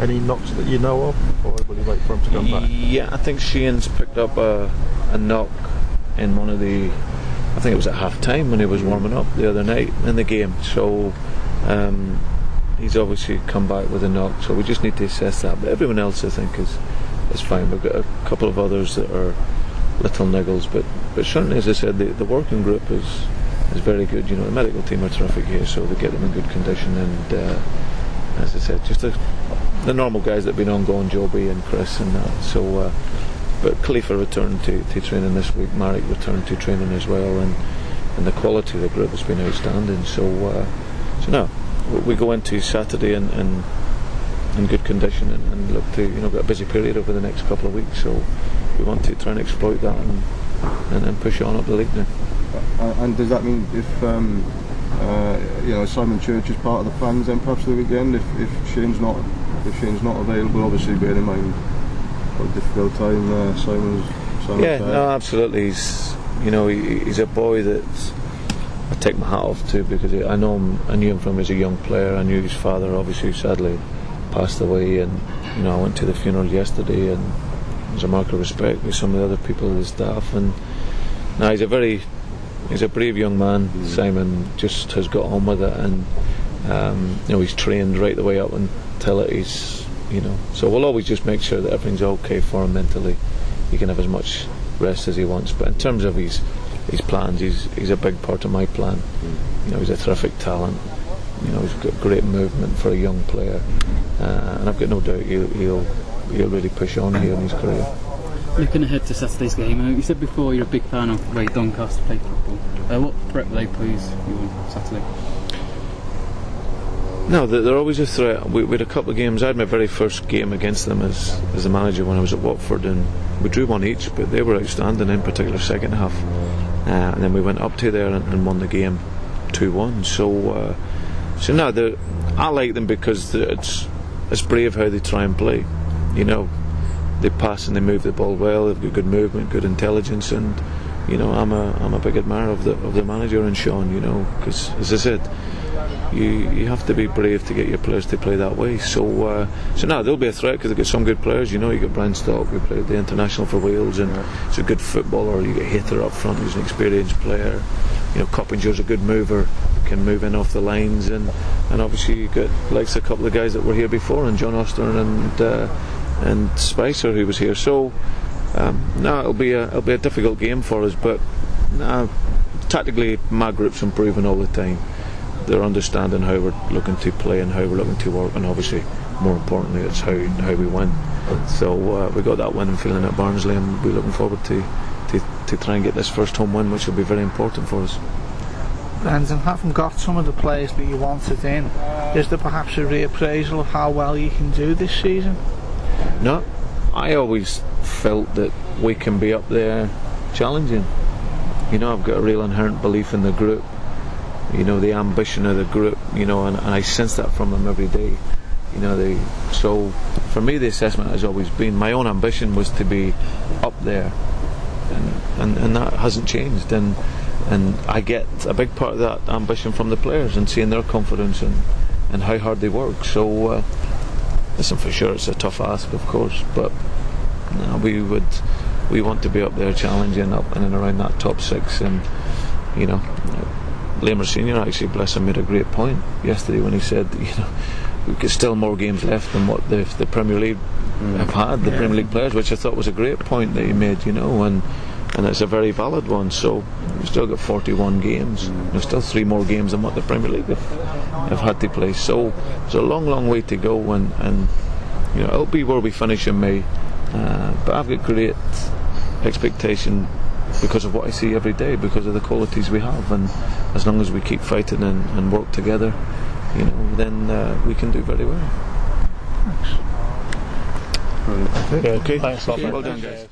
Any knocks that you know of, or will you wait for him to come back? Yeah, I think Shane's picked up a knock in one of the, I think it was at half time when he was warming up the other night in the game, so he's obviously come back with a knock, so we just need to assess that. But everyone else I think is fine. We've got a couple of others that are little niggles, but certainly, as I said, the working group is very good. You know, the medical team are terrific here, so they get them in good condition, and as I said, just the normal guys that have been ongoing, Joby and Chris and that. So but Khalifa returned to training this week, Marek returned to training as well, and the quality of the group has been outstanding. So now we go into Saturday in good condition and look to, you know, get a busy period over the next couple of weeks, so we want to try and exploit that and push on up the league now. And does that mean if you know, Simon Church is part of the plans then perhaps for the weekend, if Shane's not available, obviously bearing in mind what a difficult time Simon's yeah, no, absolutely. He's a boy that I take my hat off to, because I knew him from as a young player. I knew his father, obviously sadly passed away, and you know, I went to the funeral yesterday, and there's a mark of respect with some of the other people of the staff. And now he's a brave young man. Simon just has got on with it, and you know, he's trained right the way up until he's, you know, so we'll always just make sure that everything's okay for him mentally. He can have as much rest as he wants, but in terms of his plans, he's a big part of my plan. You know, he's a terrific talent. You know, he's got great movement for a young player, and I've got no doubt he'll really push on here in his career. Looking ahead to Saturday's game, you said before you're a big fan of the way Doncaster play football. What threat will they pose you on Saturday? No, they're always a threat. We had a couple of games. I had my very first game against them as a manager when I was at Watford, and we drew one each, but they were outstanding, in particular second half. And then we went up to there and won the game 2-1. So now I like them because it's brave how they try and play. You know, they pass and they move the ball well. They've got good movement, good intelligence, and you know, I'm a big admirer of the manager and Sean. You know, because as I said, you have to be brave to get your players to play that way. So now they'll be a threat because they've got some good players. You know, you got Brian Stock, who played the international for Wales, and he's a good footballer. You get Hater up front, who's an experienced player. You know, Coppinger's a good mover, can move in off the lines, and obviously you got likes a couple of guys that were here before, and John Oster and Spicer, who was here. So now it'll be a difficult game for us, but tactically my group's improving all the time. They're understanding how we're looking to play and how we're looking to work, and obviously more importantly it's how we win. So we got that win and feeling at Barnsley, and we're looking forward to try and get this first home win, which will be very important for us. Brendan, having got some of the players that you wanted in, is there perhaps a reappraisal of how well you can do this season? No, I always felt that we can be up there challenging. You know, I've got a real inherent belief in the group, you know, the ambition of the group, you know, and I sense that from them every day. You know, so for me the assessment has always been, my own ambition was to be up there, and that hasn't changed, and I get a big part of that ambition from the players and seeing their confidence and how hard they work. So listen, for sure it's a tough ask, of course, but no, we want to be up there challenging up and around that top six. And you know, Lamer Senior, actually, bless him, made a great point yesterday when he said, you know, we've got still more games left than what the Premier League have had, the Premier League players, which I thought was a great point that he made, you know, and it's a very valid one. So we've still got 41 games. There's still 3 more games than what the Premier League have had to play. So it's a long way to go, and you know, it'll be where we finish in May. But I've got great expectation because of what I see every day, because of the qualities we have, and as long as we keep fighting and work together, you know, then we can do very well. Thanks. Okay. Thanks a lot. Well done, guys.